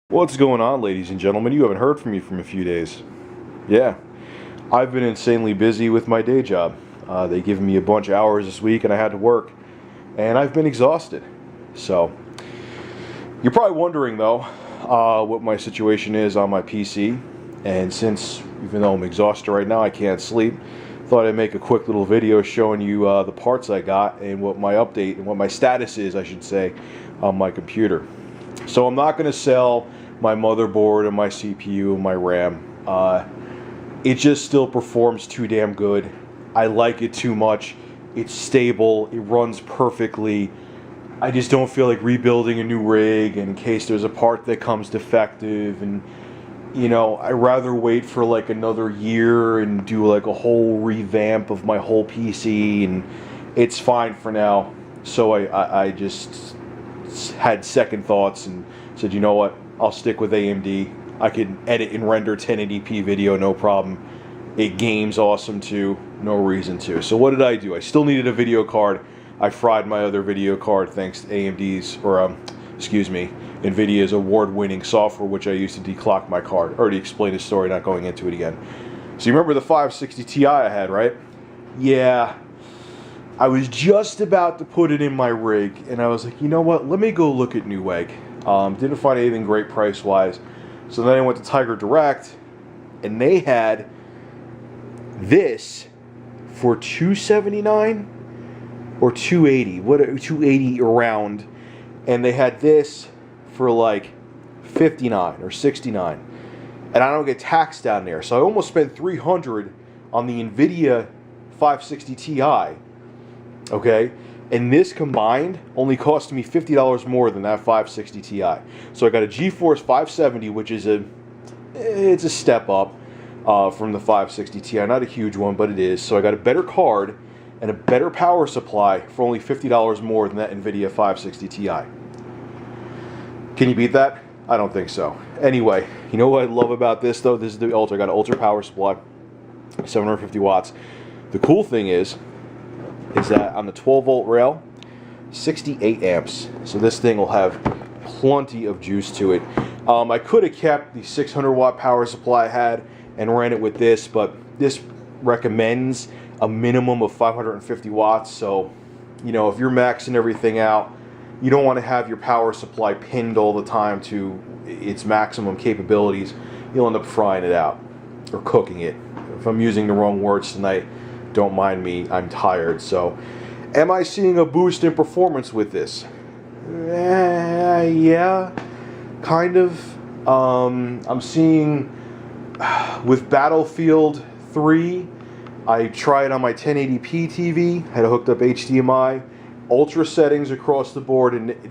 What's going on, ladies and gentlemen? You haven't heard from me from a few days. Yeah, I've been insanely busy with my day job. They gave me a bunch of hours this week and I had to work. And I've been exhausted. So, you're probably wondering though, what my situation is on my PC. And since, even though I'm exhausted right now, I can't sleep, thought I'd make a quick little video showing you the parts I got and what my update and what my status is, I should say, on my computer. So I'm not going to sell my motherboard and my CPU and my RAM. It just still performs too damn good. I like it too much. It's stable. It runs perfectly. I just don't feel like rebuilding a new rig in case there's a part that comes defective. And, you know, I'd rather wait for like another year and do like a whole revamp of my whole PC. And it's fine for now. So I just had second thoughts and said, you know what, I'll stick with AMD. I can edit and render 1080p video, no problem. It games awesome too, no reason to. So what did I do? I still needed a video card. I fried my other video card thanks to AMD's, or excuse me, NVIDIA's award-winning software, which I used to declock my card. I already explained the story, not going into it again. So you remember the 560 Ti I had, right? Yeah. I was just about to put it in my rig, and I was like, you know what, let me go look at Newegg. Didn't find anything great price-wise. So then I went to Tiger Direct, and they had this for $279 or $280. What, $280 around. And they had this for like $59 or $69. And I don't get taxed down there. So I almost spent $300 on the NVIDIA 560 Ti. Okay, and this combined only cost me $50 more than that 560 Ti. So I got a GeForce 570, which is it's a step up from the 560 Ti. Not a huge one, but it is. So I got a better card and a better power supply for only $50 more than that NVIDIA 560 Ti. Can you beat that? I don't think so. Anyway, you know what I love about this though? This is the Ultra. I got an Ultra power supply, 750 watts. The cool thing is that on the 12-volt rail, 68 amps. So this thing will have plenty of juice to it. I could have kept the 600-watt power supply I had and ran it with this, but this recommends a minimum of 550 watts. So, you know, if you're maxing everything out, you don't want to have your power supply pinned all the time to its maximum capabilities. You'll end up frying it out or cooking it. If I'm using the wrong words tonight, don't mind me, I'm tired. So, am I seeing a boost in performance with this? Yeah, kind of. I'm seeing with Battlefield 3, I tried on my 1080p TV, had hooked up HDMI, ultra settings across the board, and it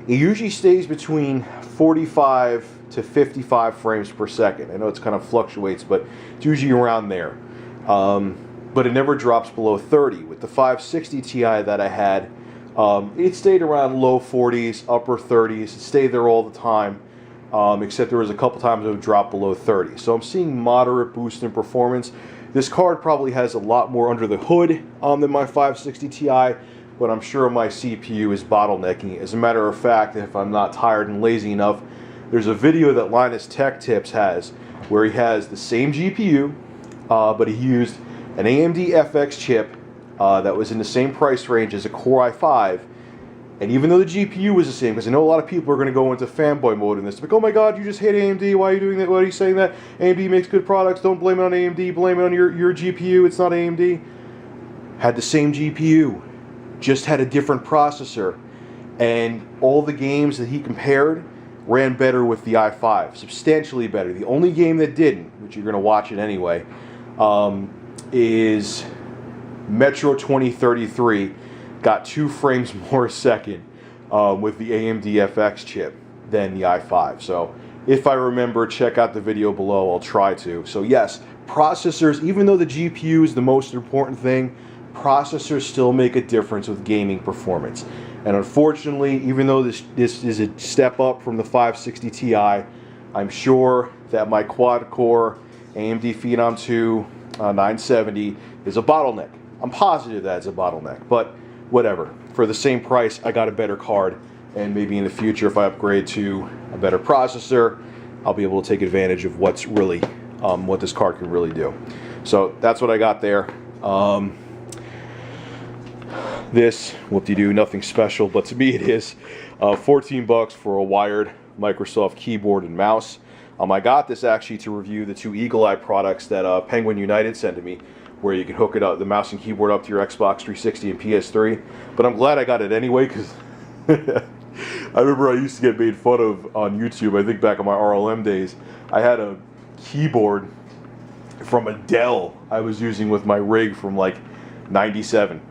usually stays between 45 to 55 frames per second. I know it's kind of fluctuates, but it's usually around there. But it never drops below 30. With the 560 Ti that I had, it stayed around low 40s, upper 30s. It stayed there all the time, except there was a couple times it would drop below 30. So I'm seeing moderate boost in performance. This card probably has a lot more under the hood than my 560 Ti, but I'm sure my CPU is bottlenecking. As a matter of fact, if I'm not tired and lazy enough, there's a video that Linus Tech Tips has where he has the same GPU, but he used an AMD FX chip that was in the same price range as a Core i5, and even though the GPU was the same, because I know a lot of people are going to go into fanboy mode in this, like, oh my god, you just hate AMD, why are you doing that, why are you saying that, AMD makes good products, don't blame it on AMD, blame it on your GPU, it's not AMD. Had the same GPU, just had a different processor, and all the games that he compared ran better with the i5, substantially better. The only game that didn't, which you're going to watch it anyway, is Metro 2033. Got 2 frames more a second with the AMD FX chip than the i5. So if I remember, check out the video below. I'll try to. So yes, processors, even though the GPU is the most important thing, processors still make a difference with gaming performance. And unfortunately, even though this is a step up from the 560 Ti, I'm sure that my quad-core AMD Phenom 2 970 is a bottleneck. I'm positive that it's a bottleneck, but whatever. For the same price, I got a better card and maybe in the future, if I upgrade to a better processor, I'll be able to take advantage of what's really, what this card can really do. So that's what I got there. This, whoop-de-doo, nothing special, but to me it is 14 bucks for a wired Microsoft keyboard and mouse. I got this actually to review the two Eagle Eye products that Penguin United sent to me, where you can hook it up, the mouse and keyboard up to your Xbox 360 and PS3. But I'm glad I got it anyway, because I remember I used to get made fun of on YouTube. I think back in my RLM days, I had a keyboard from a Dell I was using with my rig from like 97.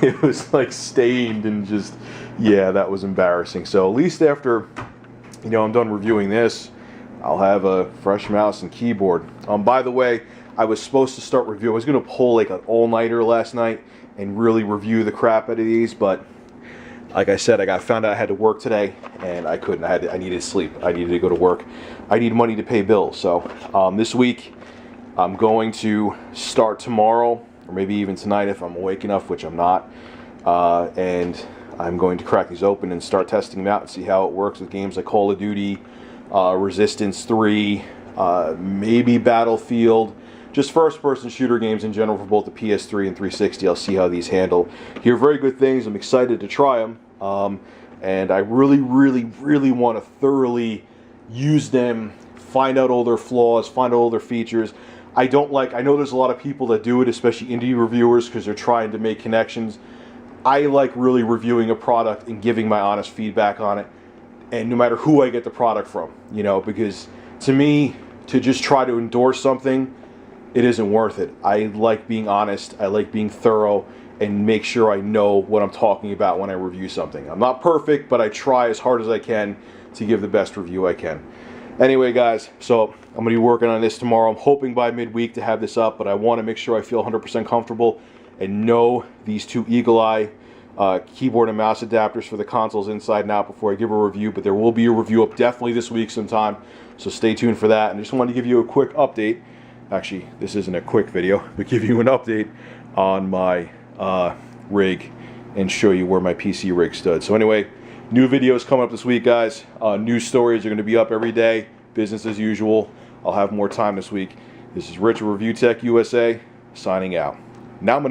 It was like stained and just, yeah, that was embarrassing. So at least after, you know, I'm done reviewing this, I'll have a fresh mouse and keyboard. By the way, I was supposed to start reviewing. I was going to pull like an all-nighter last night and really review the crap out of these, but like I said, I found out I had to work today, and I couldn't. I needed sleep. I needed to go to work. I need money to pay bills. So this week, I'm going to start tomorrow, or maybe even tonight if I'm awake enough, which I'm not. And I'm going to crack these open and start testing them out and see how it works with games like Call of Duty, Resistance 3, maybe Battlefield. Just first-person shooter games in general for both the PS3 and 360. I'll see how these handle. Hear very good things. I'm excited to try them. And I really want to thoroughly use them, find out all their flaws, find out all their features. I know there's a lot of people that do it, especially indie reviewers, because they're trying to make connections. I like really reviewing a product and giving my honest feedback on it. And no matter who I get the product from, you know, because to me, to just try to endorse something, it isn't worth it. I like being honest, I like being thorough, and make sure I know what I'm talking about when I review something. I'm not perfect, but I try as hard as I can to give the best review I can. Anyway, guys, so I'm going to be working on this tomorrow. I'm hoping by midweek to have this up, but I want to make sure I feel 100% comfortable and know these two Eagle Eye keyboard and mouse adapters for the consoles inside and out before I give a review. But there will be a review up definitely this week sometime, so stay tuned for that. And I just wanted to give you a quick update. Actually, this isn't a quick video, but give you an update on my rig and show you where my PC rig stood. So anyway, new videos coming up this week, guys. News stories are going to be up every day, business as usual. I'll have more time this week. This is Rich of Review Tech USA, signing out. Now I'm going to